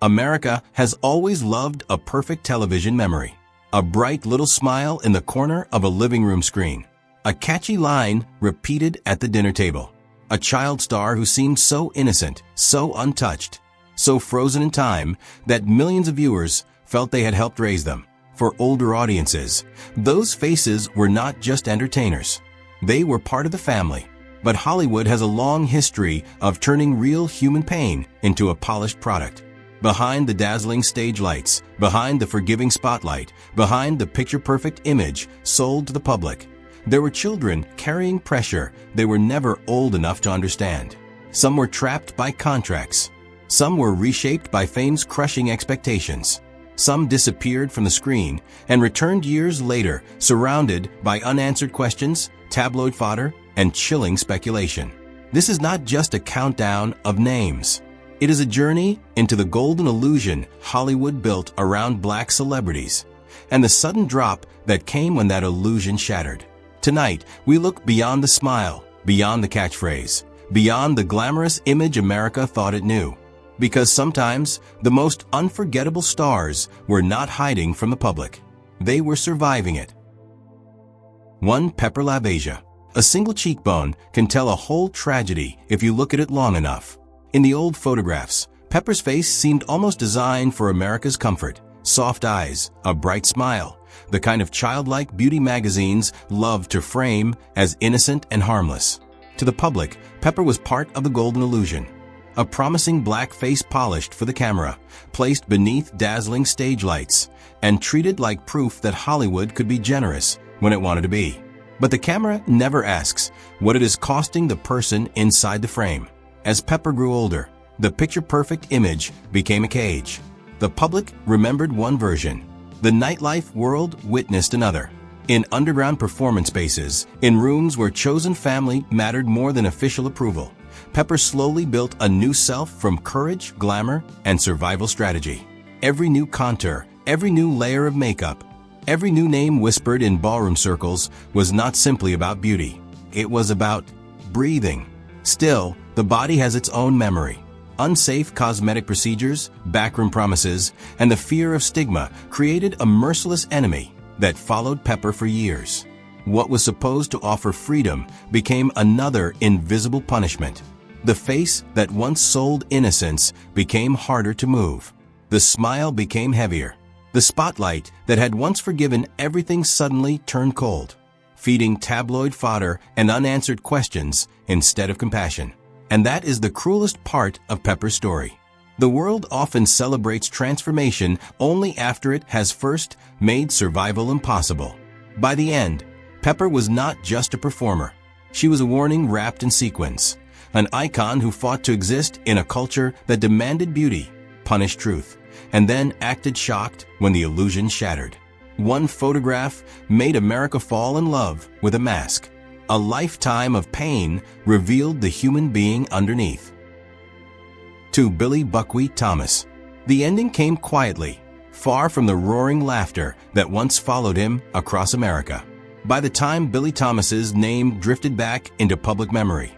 America has always loved a perfect television memory. A bright little smile in the corner of a living room screen. A catchy line repeated at the dinner table. A child star who seemed so innocent, so untouched, so frozen in time that millions of viewers felt they had helped raise them. For older audiences, those faces were not just entertainers. They were part of the family. But Hollywood has a long history of turning real human pain into a polished product. Behind the dazzling stage lights, behind the forgiving spotlight, behind the picture-perfect image sold to the public, there were children carrying pressure they were never old enough to understand. Some were trapped by contracts. Some were reshaped by fame's crushing expectations. Some disappeared from the screen and returned years later, surrounded by unanswered questions, tabloid fodder, and chilling speculation. This is not just a countdown of names. It is a journey into the golden illusion Hollywood built around black celebrities, and the sudden drop that came when that illusion shattered. Tonight, we look beyond the smile, beyond the catchphrase, beyond the glamorous image America thought it knew. Because sometimes, the most unforgettable stars were not hiding from the public. They were surviving it. 1. Pepper LaBeija. A single cheekbone can tell a whole tragedy if you look at it long enough. In the old photographs, Pepper's face seemed almost designed for America's comfort. Soft eyes, a bright smile, the kind of childlike beauty magazines loved to frame as innocent and harmless. To the public, Pepper was part of the golden illusion. A promising black face polished for the camera, placed beneath dazzling stage lights, and treated like proof that Hollywood could be generous when it wanted to be. But the camera never asks what it is costing the person inside the frame. As Pepper grew older, the picture-perfect image became a cage. The public remembered one version. The nightlife world witnessed another. In underground performance spaces, in rooms where chosen family mattered more than official approval, Pepper slowly built a new self from courage, glamour, and survival strategy. Every new contour, every new layer of makeup, every new name whispered in ballroom circles was not simply about beauty. It was about breathing. Still, the body has its own memory. Unsafe cosmetic procedures, backroom promises, and the fear of stigma created a merciless enemy that followed Pepper for years. What was supposed to offer freedom became another invisible punishment. The face that once sold innocence became harder to move. The smile became heavier. The spotlight that had once forgiven everything suddenly turned cold, feeding tabloid fodder and unanswered questions instead of compassion. And that is the cruelest part of Pepper's story. The world often celebrates transformation only after it has first made survival impossible. By the end, Pepper was not just a performer. She was a warning wrapped in sequins, an icon who fought to exist in a culture that demanded beauty, punished truth, and then acted shocked when the illusion shattered. One photograph made America fall in love with a mask. A lifetime of pain revealed the human being underneath. 2. Billy Buckwheat Thomas. The ending came quietly, far from the roaring laughter that once followed him across America. By the time Billy Thomas's name drifted back into public memory,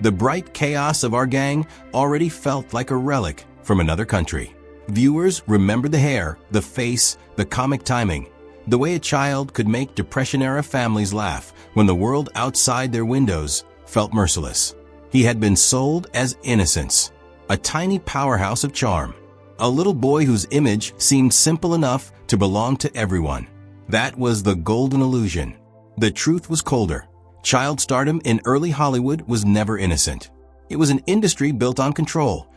the bright chaos of our gang already felt like a relic from another country. Viewers remembered the hair, the face, the comic timing, the way a child could make Depression-era families laugh when the world outside their windows felt merciless. He had been sold as innocence, a tiny powerhouse of charm, a little boy whose image seemed simple enough to belong to everyone. That was the golden illusion. The truth was colder. Child stardom in early Hollywood was never innocent. It was an industry built on control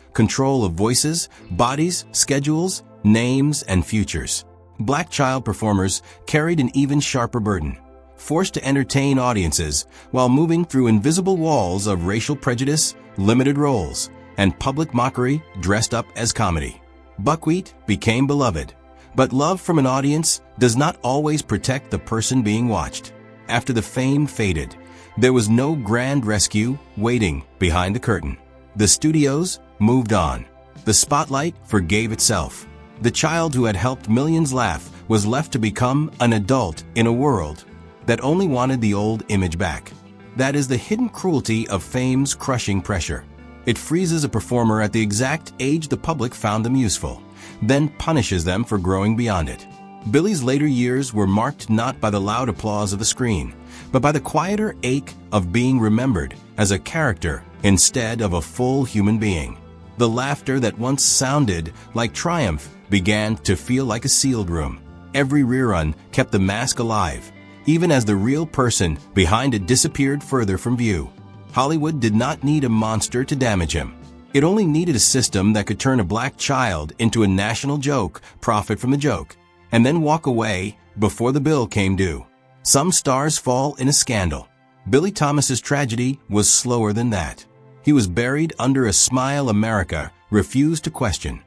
of voices, bodies, schedules, names, and futures. Black child performers carried an even sharper burden, forced to entertain audiences while moving through invisible walls of racial prejudice, limited roles, and public mockery dressed up as comedy. Buckwheat became beloved, but love from an audience does not always protect the person being watched. After the fame faded, there was no grand rescue waiting behind the curtain. The studios moved on. The spotlight forgave itself. The child who had helped millions laugh was left to become an adult in a world that only wanted the old image back. That is the hidden cruelty of fame's crushing pressure. It freezes a performer at the exact age the public found them useful, then punishes them for growing beyond it. Billy's later years were marked not by the loud applause of the screen, but by the quieter ache of being remembered as a character instead of a full human being. The laughter that once sounded like triumph began to feel like a sealed room. Every rerun kept the mask alive, even as the real person behind it disappeared further from view. Hollywood did not need a monster to damage him. It only needed a system that could turn a black child into a national joke, profit from the joke, and then walk away before the bill came due. Some stars fall in a scandal. Billy Thomas's tragedy was slower than that. He was buried under a smile America refused to question.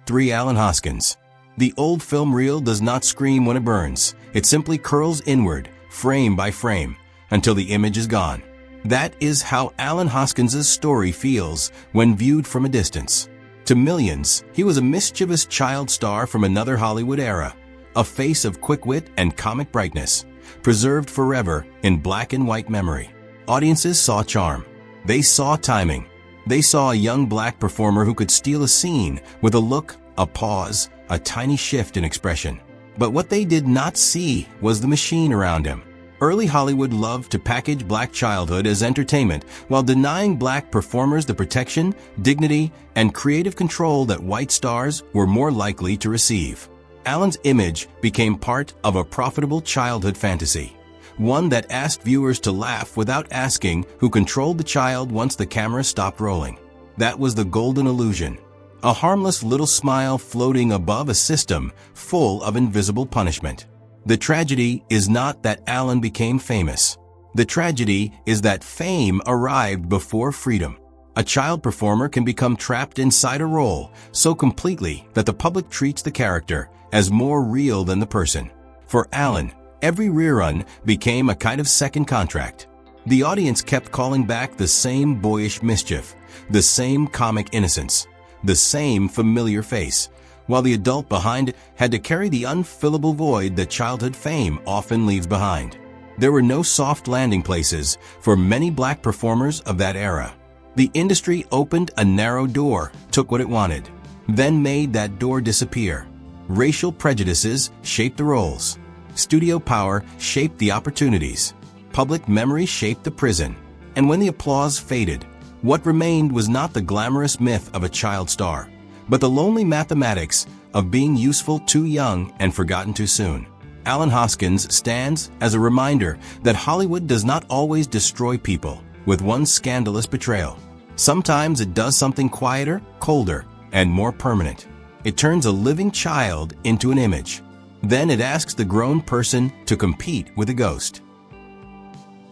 3. Alan Hoskins. The old film reel does not scream when it burns. It simply curls inward, frame by frame, until the image is gone. That is how Alan Hoskins' story feels when viewed from a distance. To millions, he was a mischievous child star from another Hollywood era, a face of quick wit and comic brightness, preserved forever in black and white memory. Audiences saw charm. They saw timing. They saw a young black performer who could steal a scene with a look, a pause, a tiny shift in expression. But what they did not see was the machine around him. Early Hollywood loved to package black childhood as entertainment while denying black performers the protection, dignity, and creative control that white stars were more likely to receive. Alan's image became part of a profitable childhood fantasy, one that asked viewers to laugh without asking who controlled the child once the camera stopped rolling. That was the golden illusion, a harmless little smile floating above a system full of invisible punishment. The tragedy is not that Alan became famous. The tragedy is that fame arrived before freedom. A child performer can become trapped inside a role so completely that the public treats the character as more real than the person. For Alan, every rerun became a kind of second contract. The audience kept calling back the same boyish mischief, the same comic innocence, the same familiar face, while the adult behind it had to carry the unfillable void that childhood fame often leaves behind. There were no soft landing places for many black performers of that era. The industry opened a narrow door, took what it wanted, then made that door disappear. Racial prejudices shaped the roles. Studio power shaped the opportunities. Public memory shaped the prison. And when the applause faded, what remained was not the glamorous myth of a child star, but the lonely mathematics of being useful too young and forgotten too soon. Alan Hoskins stands as a reminder that Hollywood does not always destroy people with one scandalous betrayal. Sometimes it does something quieter, colder, and more permanent. It turns a living child into an image. Then it asks the grown person to compete with a ghost.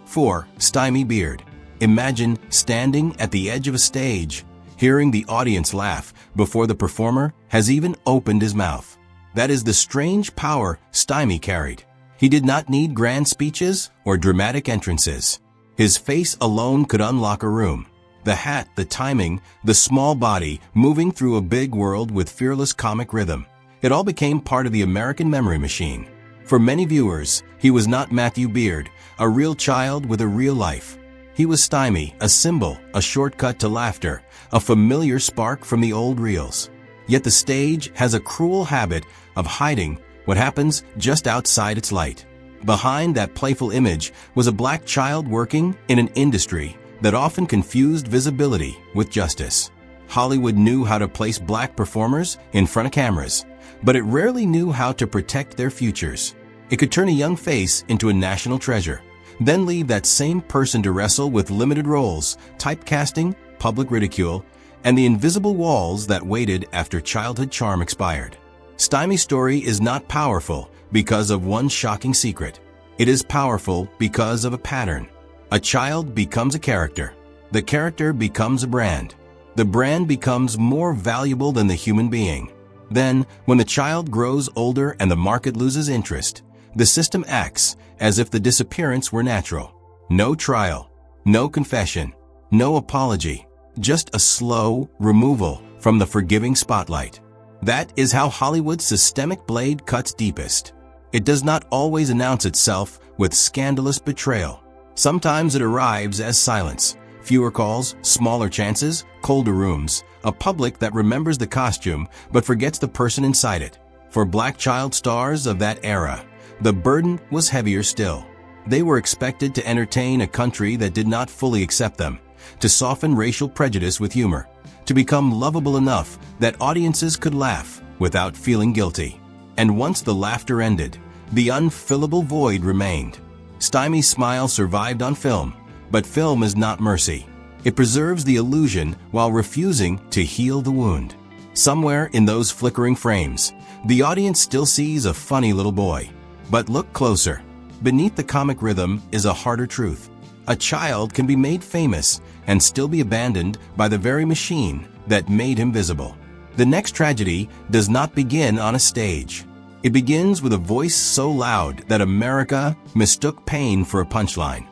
4. Stymie Beard. Imagine standing at the edge of a stage, hearing the audience laugh before the performer has even opened his mouth. That is the strange power Stymie carried. He did not need grand speeches or dramatic entrances. His face alone could unlock a room. The hat, the timing, the small body moving through a big world with fearless comic rhythm. It all became part of the American memory machine. For many viewers, he was not Matthew Beard, a real child with a real life. He was Stymie, a symbol, a shortcut to laughter, a familiar spark from the old reels. Yet the stage has a cruel habit of hiding what happens just outside its light. Behind that playful image was a black child working in an industry that often confused visibility with justice. Hollywood knew how to place black performers in front of cameras, but it rarely knew how to protect their futures. It could turn a young face into a national treasure, then leave that same person to wrestle with limited roles, typecasting, public ridicule, and the invisible walls that waited after childhood charm expired. Stymie's story is not powerful because of one shocking secret. It is powerful because of a pattern. A child becomes a character. The character becomes a brand. The brand becomes more valuable than the human being. Then, when the child grows older and the market loses interest, the system acts as if the disappearance were natural. No trial, no confession, no apology, just a slow removal from the forgiving spotlight. That is how Hollywood's systemic blade cuts deepest. It does not always announce itself with scandalous betrayal. Sometimes it arrives as silence, fewer calls, smaller chances, colder rooms, a public that remembers the costume but forgets the person inside it. For Black child stars of that era, the burden was heavier still. They were expected to entertain a country that did not fully accept them, to soften racial prejudice with humor, to become lovable enough that audiences could laugh without feeling guilty. And once the laughter ended, the unfillable void remained. Stymie's smile survived on film, but film is not mercy. It preserves the illusion while refusing to heal the wound. Somewhere in those flickering frames, the audience still sees a funny little boy. But look closer. Beneath the comic rhythm is a harder truth. A child can be made famous and still be abandoned by the very machine that made him visible. The next tragedy does not begin on a stage. It begins with a voice so loud that America mistook pain for a punchline.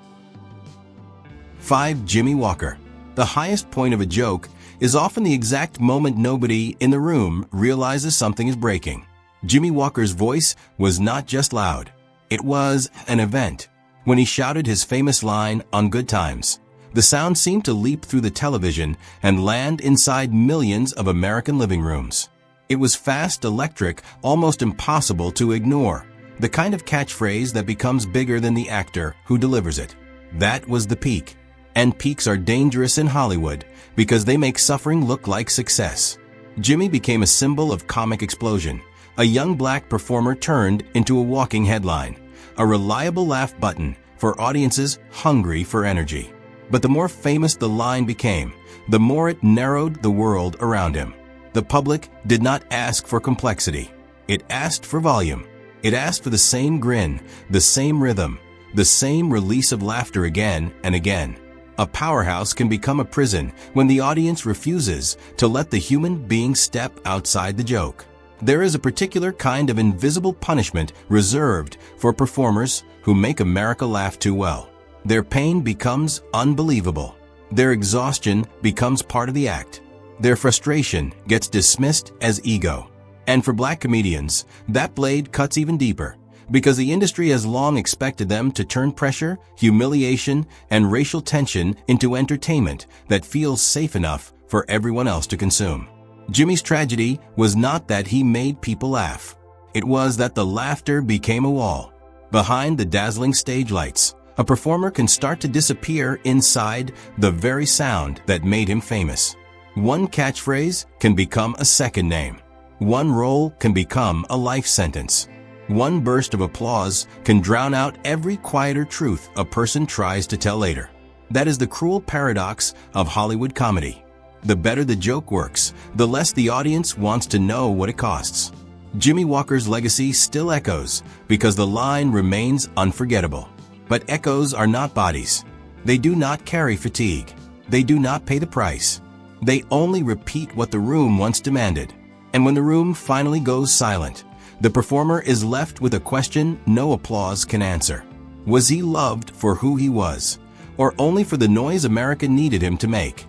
5. Jimmie Walker. The highest point of a joke is often the exact moment nobody in the room realizes something is breaking. Jimmie Walker's voice was not just loud. It was an event. When he shouted his famous line on Good Times, the sound seemed to leap through the television and land inside millions of American living rooms. It was fast, electric, almost impossible to ignore. The kind of catchphrase that becomes bigger than the actor who delivers it. That was the peak. And peaks are dangerous in Hollywood because they make suffering look like success. Jimmie became a symbol of comic explosion. A young black performer turned into a walking headline, a reliable laugh button for audiences hungry for energy. But the more famous the line became, the more it narrowed the world around him. The public did not ask for complexity. It asked for volume. It asked for the same grin, the same rhythm, the same release of laughter again and again. A powerhouse can become a prison when the audience refuses to let the human being step outside the joke. There is a particular kind of invisible punishment reserved for performers who make America laugh too well. Their pain becomes unbelievable. Their exhaustion becomes part of the act. Their frustration gets dismissed as ego. And for black comedians, that blade cuts even deeper, because the industry has long expected them to turn pressure, humiliation, and racial tension into entertainment that feels safe enough for everyone else to consume. Jimmie's tragedy was not that he made people laugh. It was that the laughter became a wall. Behind the dazzling stage lights, a performer can start to disappear inside the very sound that made him famous. One catchphrase can become a second name. One role can become a life sentence. One burst of applause can drown out every quieter truth a person tries to tell later. That is the cruel paradox of Hollywood comedy. The better the joke works, the less the audience wants to know what it costs. Jimmie Walker's legacy still echoes because the line remains unforgettable. But echoes are not bodies. They do not carry fatigue. They do not pay the price. They only repeat what the room once demanded. And when the room finally goes silent, the performer is left with a question no applause can answer. Was he loved for who he was, or only for the noise America needed him to make?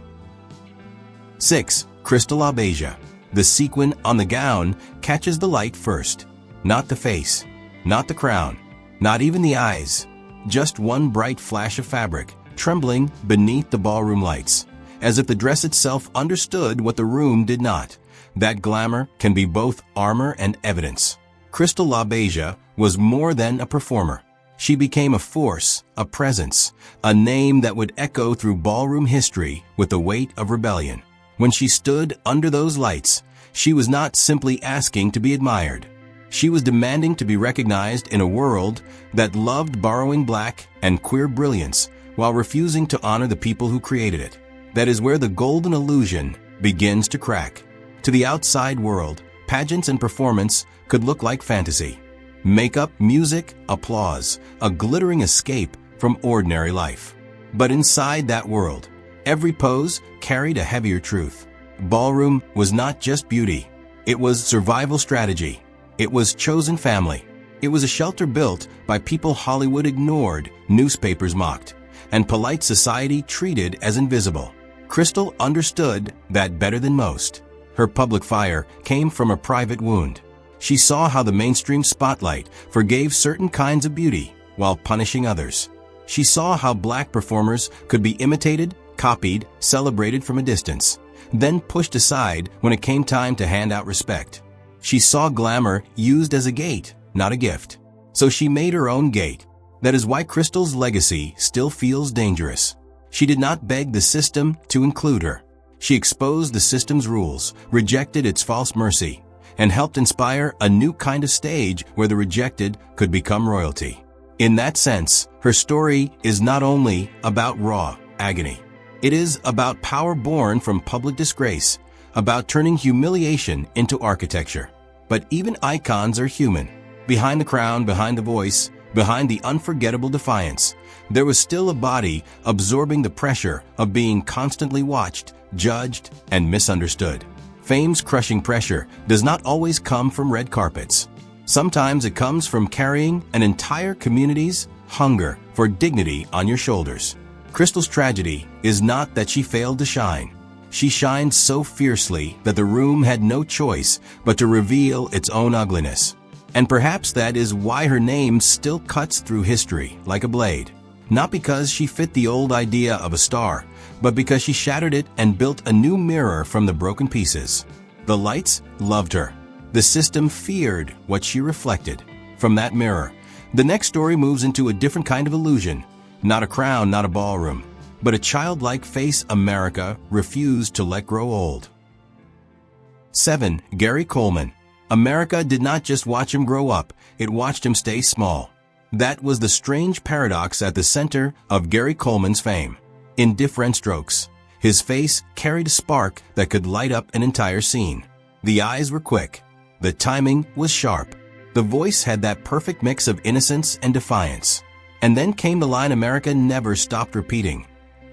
6. Crystal LaBeija. The sequin on the gown catches the light first. Not the face, not the crown, not even the eyes. Just one bright flash of fabric, trembling beneath the ballroom lights, as if the dress itself understood what the room did not. That glamour can be both armor and evidence. Crystal LaBeija was more than a performer. She became a force, a presence, a name that would echo through ballroom history with the weight of rebellion. When she stood under those lights, she was not simply asking to be admired. She was demanding to be recognized in a world that loved borrowing black and queer brilliance while refusing to honor the people who created it. That is where the golden illusion begins to crack. To the outside world, pageants and performance could look like fantasy. Makeup, music, applause, a glittering escape from ordinary life. But inside that world, every pose carried a heavier truth. Ballroom was not just beauty. It was survival strategy. It was chosen family. It was a shelter built by people Hollywood ignored, newspapers mocked, and polite society treated as invisible. Crystal understood that better than most. Her public fire came from a private wound. She saw how the mainstream spotlight forgave certain kinds of beauty while punishing others. She saw how black performers could be imitated, copied, celebrated from a distance, then pushed aside when it came time to hand out respect. She saw glamour used as a gate, not a gift. So she made her own gate. That is why Crystal's legacy still feels dangerous. She did not beg the system to include her. She exposed the system's rules, rejected its false mercy, and helped inspire a new kind of stage where the rejected could become royalty. In that sense, her story is not only about raw agony. It is about power born from public disgrace, about turning humiliation into architecture. But even icons are human. Behind the crown, behind the voice, behind the unforgettable defiance, there was still a body absorbing the pressure of being constantly watched, judged, and misunderstood. Fame's crushing pressure does not always come from red carpets. Sometimes it comes from carrying an entire community's hunger for dignity on your shoulders. Crystal's tragedy is not that she failed to shine. She shined so fiercely that the room had no choice but to reveal its own ugliness. And perhaps that is why her name still cuts through history like a blade. Not because she fit the old idea of a star, but because she shattered it and built a new mirror from the broken pieces. The lights loved her. The system feared what she reflected. From that mirror, the next story moves into a different kind of illusion. Not a crown, not a ballroom, but a childlike face America refused to let grow old. 7. Gary Coleman. America did not just watch him grow up, it watched him stay small. That was the strange paradox at the center of Gary Coleman's fame. In different strokes, his face carried a spark that could light up an entire scene. The eyes were quick. The timing was sharp. The voice had that perfect mix of innocence and defiance. And then came the line America never stopped repeating.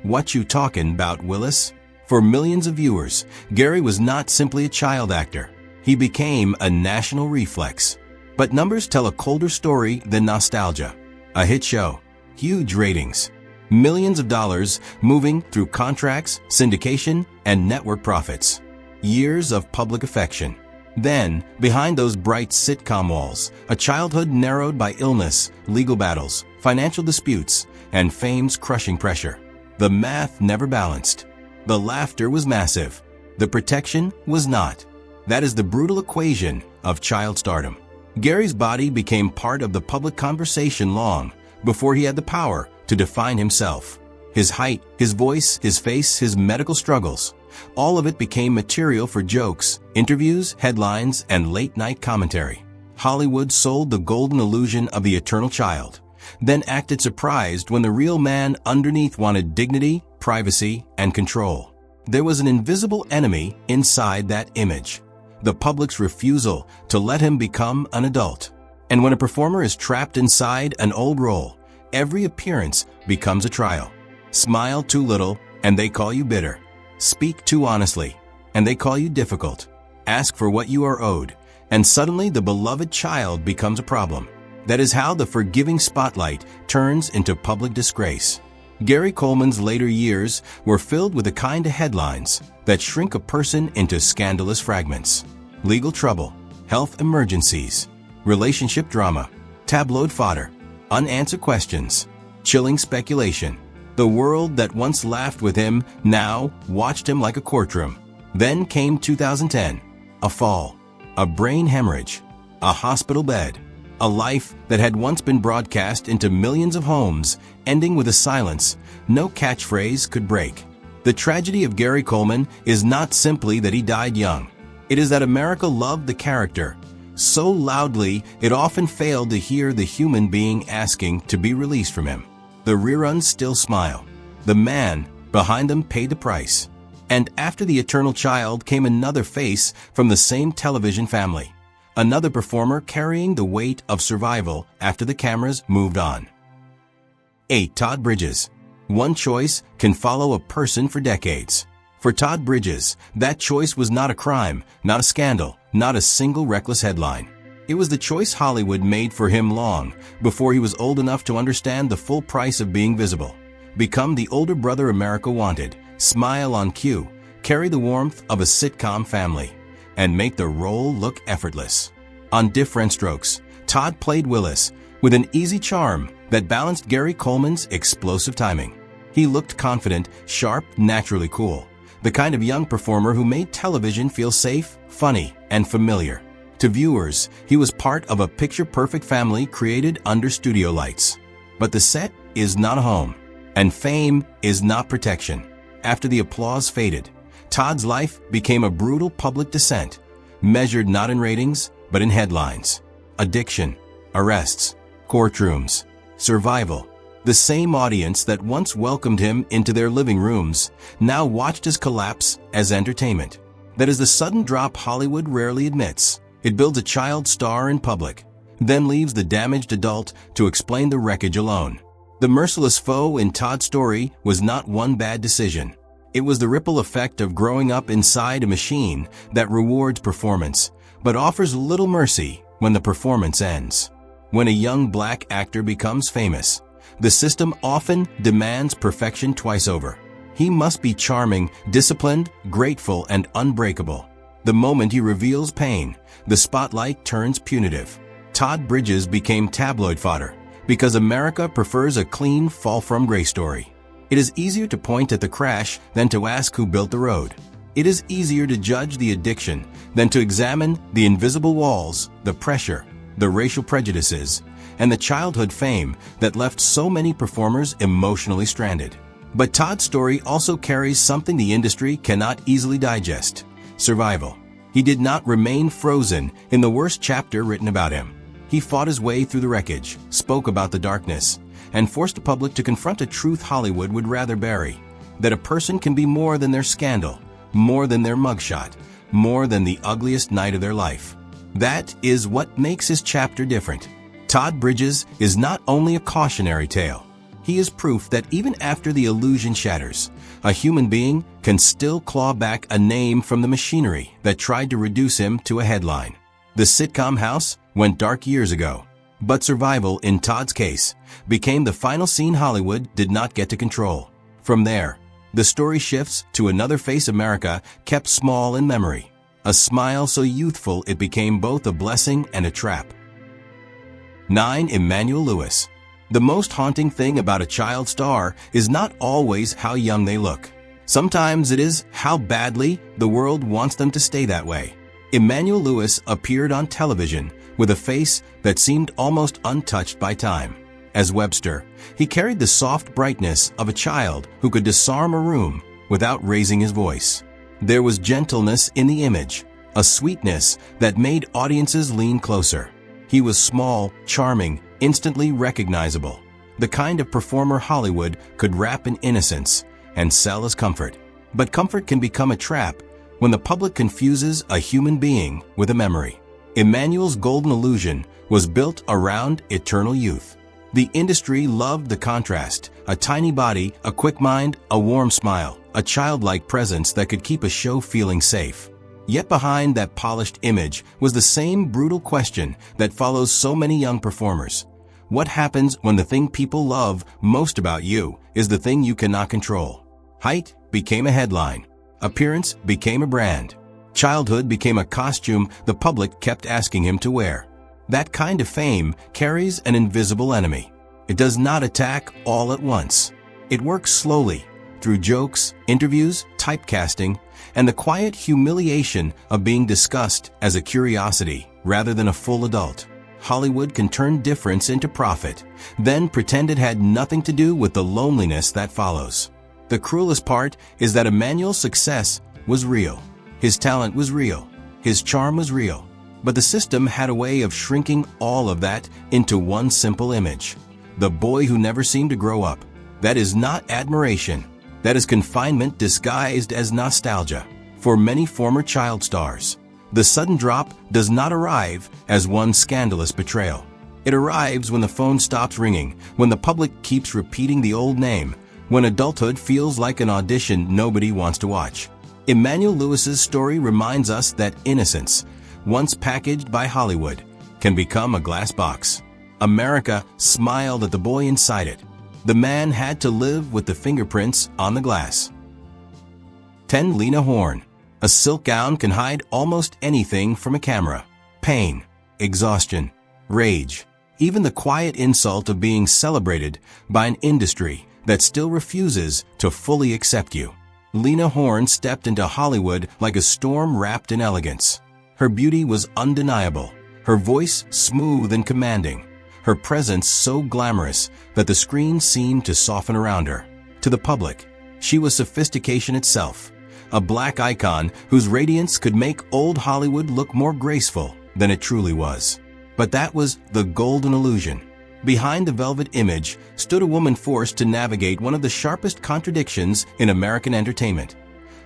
"What you talkin' 'bout, Willis?" For millions of viewers, Gary was not simply a child actor. He became a national reflex. But numbers tell a colder story than nostalgia. A hit show, huge ratings, millions of dollars moving through contracts, syndication, and network profits. Years of public affection. Then, behind those bright sitcom walls, a childhood narrowed by illness, legal battles, financial disputes, and fame's crushing pressure. The math never balanced. The laughter was massive. The protection was not. That is the brutal equation of child stardom. Gary's body became part of the public conversation long before he had the power to define himself. His height, his voice, his face, his medical struggles, all of it became material for jokes, interviews, headlines, and late-night commentary. Hollywood sold the golden illusion of the eternal child, then acted surprised when the real man underneath wanted dignity, privacy, and control. There was an invisible enemy inside that image. The public's refusal to let him become an adult. And when a performer is trapped inside an old role, every appearance becomes a trial. Smile too little, and they call you bitter. Speak too honestly, and they call you difficult. Ask for what you are owed, and suddenly the beloved child becomes a problem. That is how the forgiving spotlight turns into public disgrace. Gary Coleman's later years were filled with the kind of headlines that shrink a person into scandalous fragments. Legal trouble, health emergencies, relationship drama, tabloid fodder, unanswered questions, chilling speculation. The world that once laughed with him now watched him like a courtroom. Then came 2010, a fall, a brain hemorrhage, a hospital bed, a life that had once been broadcast into millions of homes, ending with a silence no catchphrase could break. The tragedy of Gary Coleman is not simply that he died young. It is that America loved the character so loudly it often failed to hear the human being asking to be released from him. The reruns still smile. The man behind them paid the price. And after the eternal child came another face from the same television family. Another performer carrying the weight of survival after the cameras moved on. 8. Todd Bridges. One choice can follow a person for decades. For Todd Bridges, that choice was not a crime, not a scandal, not a single reckless headline. It was the choice Hollywood made for him long before he was old enough to understand the full price of being visible. Become the older brother America wanted, smile on cue, carry the warmth of a sitcom family, and make the role look effortless. On different strokes, Todd played Willis with an easy charm that balanced Gary Coleman's explosive timing. He looked confident, sharp, naturally cool. the kind of young performer who made television feel safe, funny, and familiar. To viewers, he was part of a picture-perfect family created under studio lights. But the set is not a home, and fame is not protection. After the applause faded, Todd's life became a brutal public descent, measured not in ratings, but in headlines. Addiction, arrests, courtrooms, survival. The same audience that once welcomed him into their living rooms now watched his collapse as entertainment. That is the sudden drop Hollywood rarely admits. It builds a child star in public, then leaves the damaged adult to explain the wreckage alone. The merciless foe in Todd's story was not one bad decision. It was the ripple effect of growing up inside a machine that rewards performance, but offers little mercy when the performance ends. When a young black actor becomes famous, the system often demands perfection twice over. He must be charming, disciplined, grateful, and unbreakable. The moment he reveals pain, the spotlight turns punitive. Todd Bridges became tabloid fodder because America prefers a clean fall-from-grace story. It is easier to point at the crash than to ask who built the road. It is easier to judge the addiction than to examine the invisible walls, the pressure, the racial prejudices, and the childhood fame that left so many performers emotionally stranded. But Todd's story also carries something the industry cannot easily digest: survival. He did not remain frozen in the worst chapter written about him. He fought his way through the wreckage, spoke about the darkness, and forced the public to confront a truth Hollywood would rather bury: that a person can be more than their scandal, more than their mugshot, more than the ugliest night of their life. That is what makes his chapter different. Todd Bridges is not only a cautionary tale. He is proof that even after the illusion shatters, a human being can still claw back a name from the machinery that tried to reduce him to a headline. The sitcom house went dark years ago, but survival in Todd's case became the final scene Hollywood did not get to control. From there, the story shifts to another face America kept small in memory, a smile so youthful it became both a blessing and a trap. 9. Emmanuel Lewis. The most haunting thing about a child star is not always how young they look. Sometimes it is how badly the world wants them to stay that way. Emmanuel Lewis appeared on television with a face that seemed almost untouched by time. As Webster, he carried the soft brightness of a child who could disarm a room without raising his voice. There was gentleness in the image, a sweetness that made audiences lean closer. He was small, charming, instantly recognizable, the kind of performer Hollywood could wrap in innocence and sell as comfort. But comfort can become a trap when the public confuses a human being with a memory. Emmanuel's golden illusion was built around eternal youth. The industry loved the contrast: a tiny body, a quick mind, a warm smile, a childlike presence that could keep a show feeling safe. Yet behind that polished image was the same brutal question that follows so many young performers. What happens when the thing people love most about you is the thing you cannot control? Height became a headline. Appearance became a brand. Childhood became a costume the public kept asking him to wear. That kind of fame carries an invisible enemy. It does not attack all at once. It works slowly, through jokes, interviews, typecasting, and the quiet humiliation of being discussed as a curiosity rather than a full adult. Hollywood can turn difference into profit, then pretend it had nothing to do with the loneliness that follows. The cruelest part is that Emmanuel's success was real. His talent was real. His charm was real. But the system had a way of shrinking all of that into one simple image: the boy who never seemed to grow up. That is not admiration. That is confinement disguised as nostalgia. For many former child stars, the sudden drop does not arrive as one scandalous betrayal. It arrives when the phone stops ringing, when the public keeps repeating the old name, when adulthood feels like an audition nobody wants to watch. Emmanuel Lewis's story reminds us that innocence, once packaged by Hollywood, can become a glass box. America smiled at the boy inside it. The man had to live with the fingerprints on the glass. 10. Lena Horne. A silk gown can hide almost anything from a camera: pain, exhaustion, rage, even the quiet insult of being celebrated by an industry that still refuses to fully accept you. Lena Horne stepped into Hollywood like a storm wrapped in elegance. Her beauty was undeniable, her voice smooth and commanding, her presence so glamorous that the screen seemed to soften around her. To the public, she was sophistication itself, a black icon whose radiance could make old Hollywood look more graceful than it truly was. But that was the golden illusion. Behind the velvet image stood a woman forced to navigate one of the sharpest contradictions in American entertainment.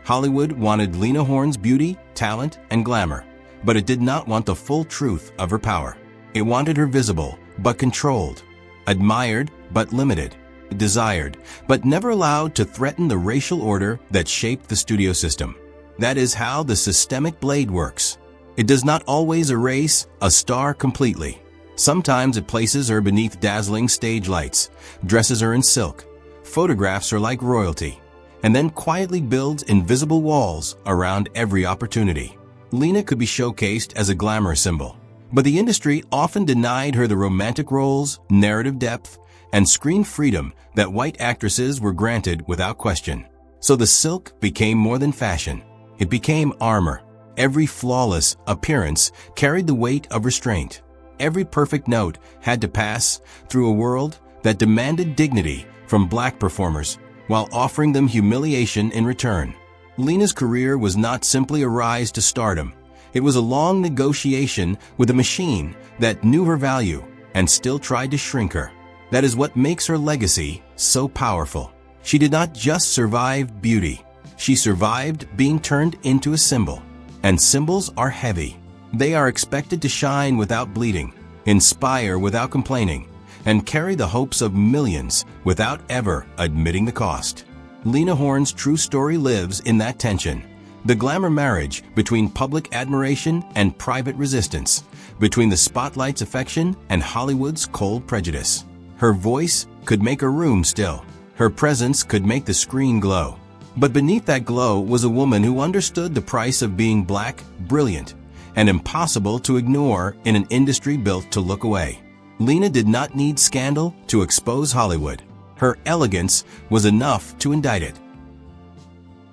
Hollywood wanted Lena Horne's beauty, talent, and glamour, but it did not want the full truth of her power. It wanted her visible, but controlled, admired, but limited, desired, but never allowed to threaten the racial order that shaped the studio system. That is how the systemic blade works. It does not always erase a star completely. Sometimes it places her beneath dazzling stage lights, dresses her in silk, photographs her like royalty, and then quietly builds invisible walls around every opportunity. Lena could be showcased as a glamour symbol, but the industry often denied her the romantic roles, narrative depth, and screen freedom that white actresses were granted without question. So the silk became more than fashion. It became armor. Every flawless appearance carried the weight of restraint. Every perfect note had to pass through a world that demanded dignity from black performers while offering them humiliation in return. Lena's career was not simply a rise to stardom. It was a long negotiation with a machine that knew her value and still tried to shrink her. That is what makes her legacy so powerful. She did not just survive beauty. She survived being turned into a symbol. And symbols are heavy. They are expected to shine without bleeding, inspire without complaining, and carry the hopes of millions without ever admitting the cost. Lena Horne's true story lives in that tension. The glamour marriage between public admiration and private resistance, between the spotlight's affection and Hollywood's cold prejudice. Her voice could make a room still. Her presence could make the screen glow. But beneath that glow was a woman who understood the price of being black, brilliant, and impossible to ignore in an industry built to look away. Lena did not need scandal to expose Hollywood. Her elegance was enough to indict it.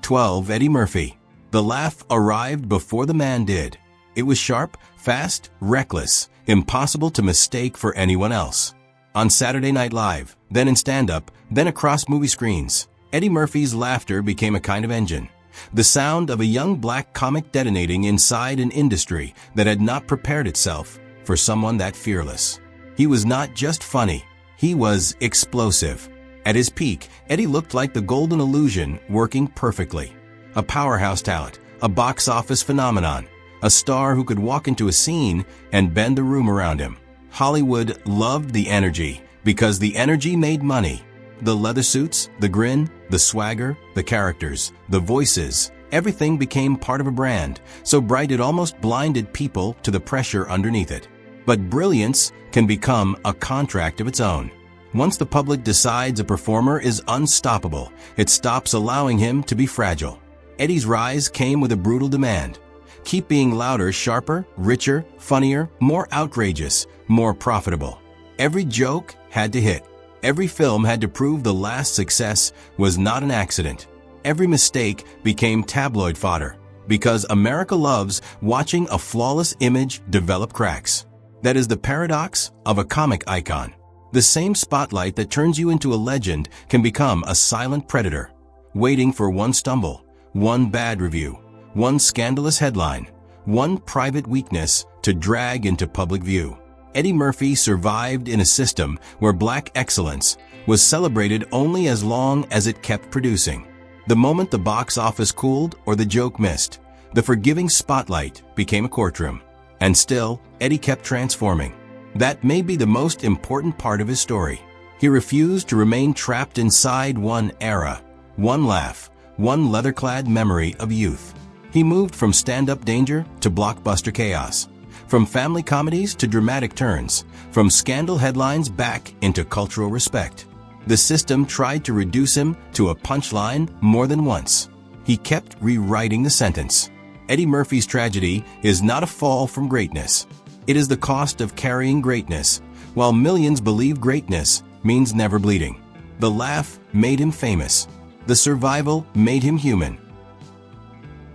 12. Eddie Murphy. The laugh arrived before the man did. It was sharp, fast, reckless, impossible to mistake for anyone else. On Saturday Night Live, then in stand-up, then across movie screens, Eddie Murphy's laughter became a kind of engine. The sound of a young black comic detonating inside an industry that had not prepared itself for someone that fearless. He was not just funny, he was explosive. At his peak, Eddie looked like the golden illusion working perfectly. A powerhouse talent, a box office phenomenon, a star who could walk into a scene and bend the room around him. Hollywood loved the energy because the energy made money. The leather suits, the grin, the swagger, the characters, the voices, everything became part of a brand, so bright it almost blinded people to the pressure underneath it. But brilliance can become a contract of its own. Once the public decides a performer is unstoppable, it stops allowing him to be fragile. Eddie's rise came with a brutal demand. Keep being louder, sharper, richer, funnier, more outrageous, more profitable. Every joke had to hit. Every film had to prove the last success was not an accident. Every mistake became tabloid fodder, because America loves watching a flawless image develop cracks. That is the paradox of a comic icon. The same spotlight that turns you into a legend can become a silent predator, waiting for one stumble, one bad review, one scandalous headline, one private weakness to drag into public view. Eddie Murphy survived in a system where black excellence was celebrated only as long as it kept producing. The moment the box office cooled or the joke missed, the forgiving spotlight became a courtroom. And still, Eddie kept transforming. That may be the most important part of his story. He refused to remain trapped inside one era, one laugh, one leather-clad memory of youth. He moved from stand-up danger to blockbuster chaos, from family comedies to dramatic turns, from scandal headlines back into cultural respect. The system tried to reduce him to a punchline more than once. He kept rewriting the sentence. Eddie Murphy's tragedy is not a fall from greatness. It is the cost of carrying greatness, while millions believe greatness means never bleeding. The laugh made him famous. The survival made him human.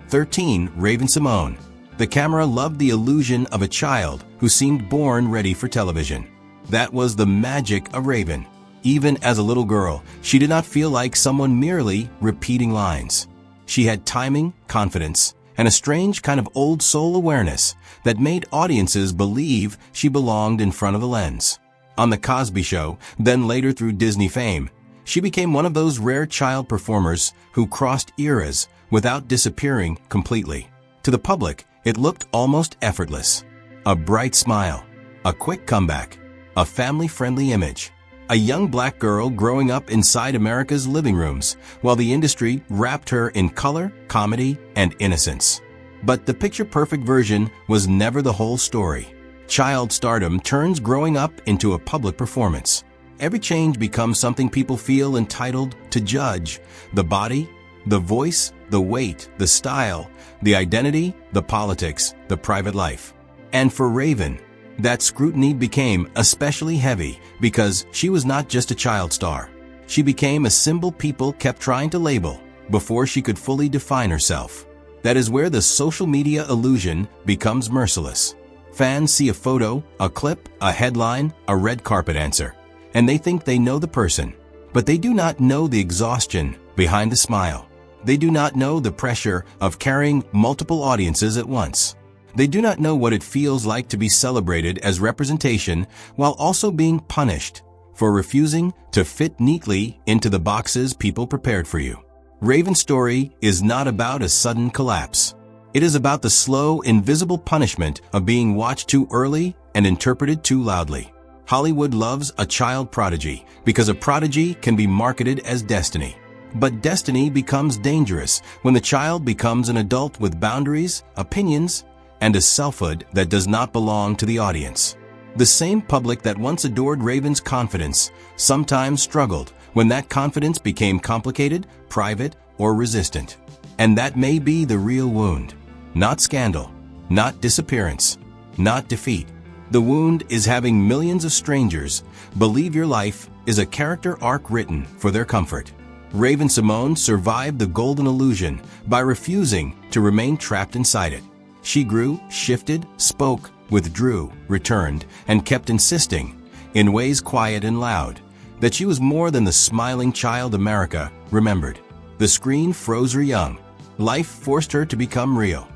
13. Raven-Symoné. The camera loved the illusion of a child who seemed born ready for television. That was the magic of Raven. Even as a little girl, she did not feel like someone merely repeating lines. She had timing, confidence, and a strange kind of old soul awareness that made audiences believe she belonged in front of the lens. On The Cosby Show, then later through Disney fame, she became one of those rare child performers who crossed eras without disappearing completely. To the public, it looked almost effortless. A bright smile, a quick comeback, a family-friendly image. A young black girl growing up inside America's living rooms, while the industry wrapped her in color, comedy, and innocence. But the picture-perfect version was never the whole story. Child stardom turns growing up into a public performance. Every change becomes something people feel entitled to judge: the body, the voice, the weight, the style, the identity, the politics, the private life. And for Raven, that scrutiny became especially heavy because she was not just a child star. She became a symbol people kept trying to label before she could fully define herself. That is where the social media illusion becomes merciless. Fans see a photo, a clip, a headline, a red carpet answer, and they think they know the person. But they do not know the exhaustion behind the smile. They do not know the pressure of carrying multiple audiences at once. They do not know what it feels like to be celebrated as representation while also being punished for refusing to fit neatly into the boxes people prepared for you. Raven's story is not about a sudden collapse. It is about the slow, invisible punishment of being watched too early and interpreted too loudly. Hollywood loves a child prodigy because a prodigy can be marketed as destiny. But destiny becomes dangerous when the child becomes an adult with boundaries, opinions, and a selfhood that does not belong to the audience. The same public that once adored Raven's confidence sometimes struggled when that confidence became complicated, private, or resistant. And that may be the real wound. Not scandal, not disappearance, not defeat. The wound is having millions of strangers believe your life is a character arc written for their comfort. Raven-Symoné survived the golden illusion by refusing to remain trapped inside it. She grew, shifted, spoke, withdrew, returned, and kept insisting, in ways quiet and loud, that she was more than the smiling child America remembered. The screen froze her young. Life forced her to become real.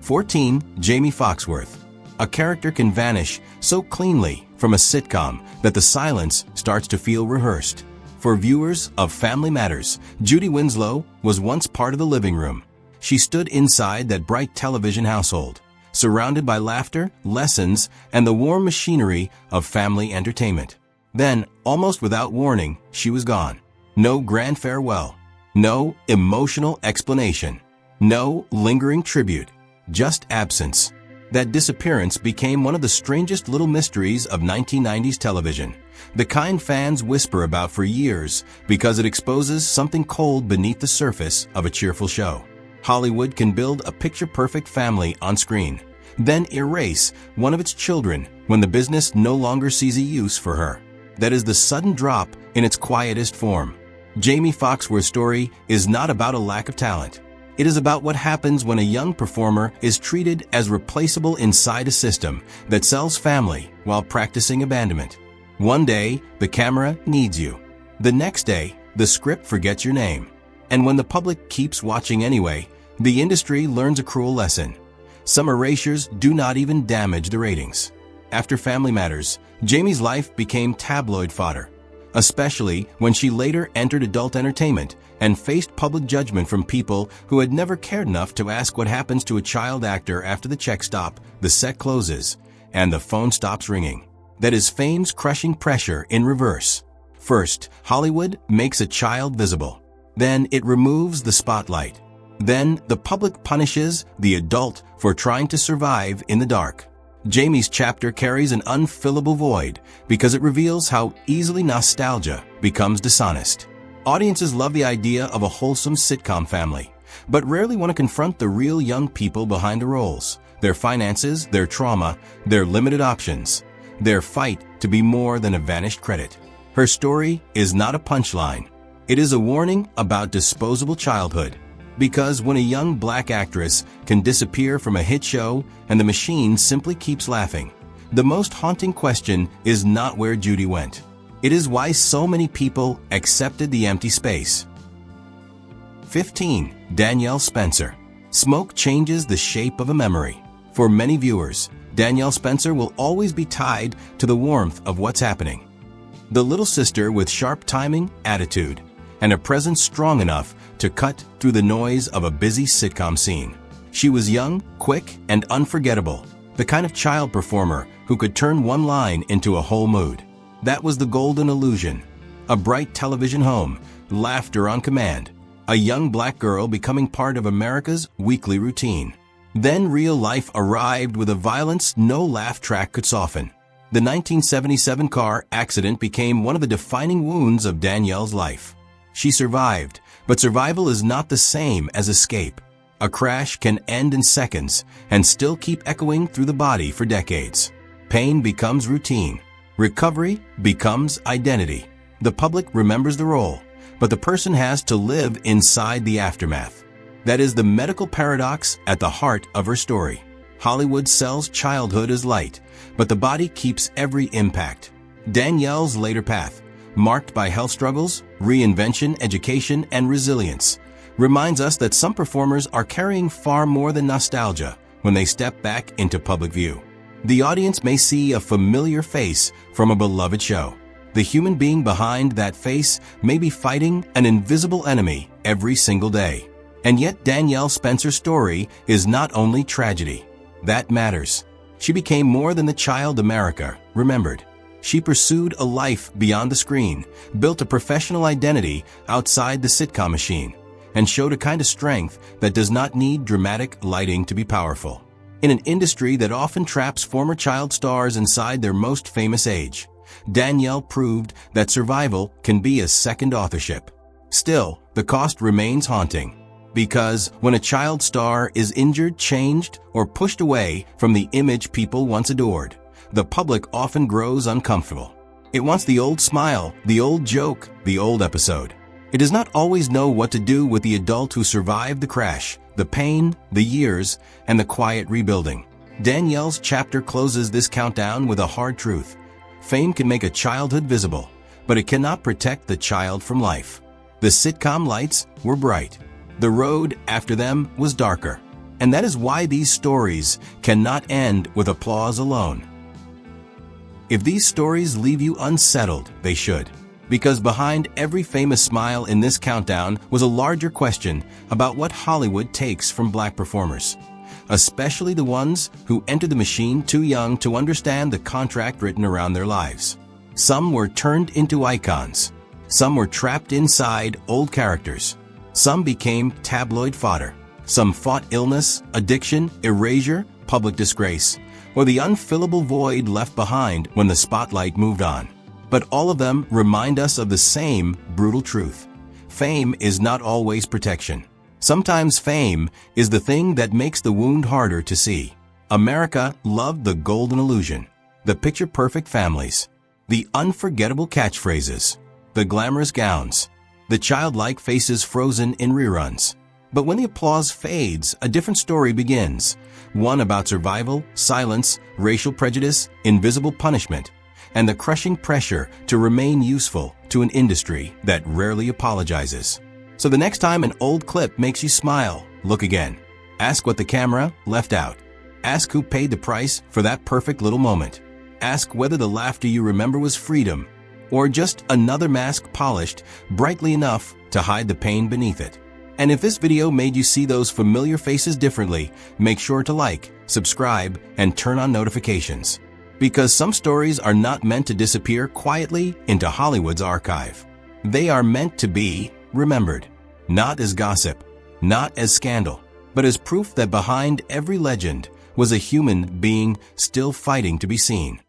14. Jaimee Foxworth. A character can vanish so cleanly from a sitcom that the silence starts to feel rehearsed. For viewers of Family Matters, Judy Winslow was once part of the living room. She stood inside that bright television household, surrounded by laughter, lessons, and the warm machinery of family entertainment. Then, almost without warning, she was gone. No grand farewell. No emotional explanation. No lingering tribute. Just absence. That disappearance became one of the strangest little mysteries of 1990s television, the kind fans whisper about for years because it exposes something cold beneath the surface of a cheerful show. Hollywood can build a picture-perfect family on screen, then erase one of its children when the business no longer sees a use for her. That is the sudden drop in its quietest form. Jaimee Foxworth's story is not about a lack of talent. It is about what happens when a young performer is treated as replaceable inside a system that sells family while practicing abandonment. One day, the camera needs you. The next day, the script forgets your name. And when the public keeps watching anyway, the industry learns a cruel lesson. Some erasures do not even damage the ratings. After Family Matters, Jaimee's life became tabloid fodder, especially when she later entered adult entertainment and faced public judgment from people who had never cared enough to ask what happens to a child actor after the check stop, the set closes, and the phone stops ringing. That is fame's crushing pressure in reverse. First, Hollywood makes a child visible. Then it removes the spotlight. Then the public punishes the adult for trying to survive in the dark. Jaimee's chapter carries an unfillable void because it reveals how easily nostalgia becomes dishonest. Audiences love the idea of a wholesome sitcom family, but rarely want to confront the real young people behind the roles, their finances, their trauma, their limited options, their fight to be more than a vanished credit. Her story is not a punchline. It is a warning about disposable childhood. Because when a young black actress can disappear from a hit show and the machine simply keeps laughing, the most haunting question is not where Judy went. It is why so many people accepted the empty space. 15. Danielle Spencer. Smoke changes the shape of a memory. For many viewers, Danielle Spencer will always be tied to the warmth of what's happening. The little sister with sharp timing, attitude, and a presence strong enough to cut through the noise of a busy sitcom scene. She was young, quick, and unforgettable, the kind of child performer who could turn one line into a whole mood. That was the golden illusion. A bright television home, laughter on command, a young black girl becoming part of America's weekly routine. Then real life arrived with a violence no laugh track could soften. The 1977 car accident became one of the defining wounds of Danielle's life. She survived, but survival is not the same as escape. A crash can end in seconds and still keep echoing through the body for decades. Pain becomes routine. Recovery becomes identity. The public remembers the role, but the person has to live inside the aftermath. That is the medical paradox at the heart of her story. Hollywood sells childhood as light, but the body keeps every impact. Danielle's later path, marked by health struggles, reinvention, education, and resilience, reminds us that some performers are carrying far more than nostalgia when they step back into public view. The audience may see a familiar face from a beloved show. The human being behind that face may be fighting an invisible enemy every single day. And yet Danielle Spencer's story is not only tragedy. That matters. She became more than the child America remembered. She pursued a life beyond the screen, built a professional identity outside the sitcom machine, and showed a kind of strength that does not need dramatic lighting to be powerful. In an industry that often traps former child stars inside their most famous age, Danielle proved that survival can be a second authorship. Still, the cost remains haunting. Because when a child star is injured, changed, or pushed away from the image people once adored, the public often grows uncomfortable. It wants the old smile, the old joke, the old episode. It does not always know what to do with the adult who survived the crash, the pain, the years, and the quiet rebuilding. Danielle's chapter closes this countdown with a hard truth. Fame can make a childhood visible, but it cannot protect the child from life. The sitcom lights were bright. The road after them was darker. And that is why these stories cannot end with applause alone. If these stories leave you unsettled, they should. Because behind every famous smile in this countdown was a larger question about what Hollywood takes from black performers, especially the ones who entered the machine too young to understand the contract written around their lives. Some were turned into icons. Some were trapped inside old characters. Some became tabloid fodder. Some fought illness, addiction, erasure, public disgrace, or the unfillable void left behind when the spotlight moved on. But all of them remind us of the same brutal truth. Fame is not always protection. Sometimes fame is the thing that makes the wound harder to see. America loved the golden illusion, the picture-perfect families, the unforgettable catchphrases, the glamorous gowns, the childlike faces frozen in reruns. But when the applause fades, a different story begins. One about survival, silence, racial prejudice, invisible punishment, and the crushing pressure to remain useful to an industry that rarely apologizes. So the next time an old clip makes you smile, look again. Ask what the camera left out. Ask who paid the price for that perfect little moment. Ask whether the laughter you remember was freedom, or just another mask polished brightly enough to hide the pain beneath it. And if this video made you see those familiar faces differently, make sure to like, subscribe, and turn on notifications. Because some stories are not meant to disappear quietly into Hollywood's archive. They are meant to be remembered, not as gossip, not as scandal, but as proof that behind every legend was a human being still fighting to be seen.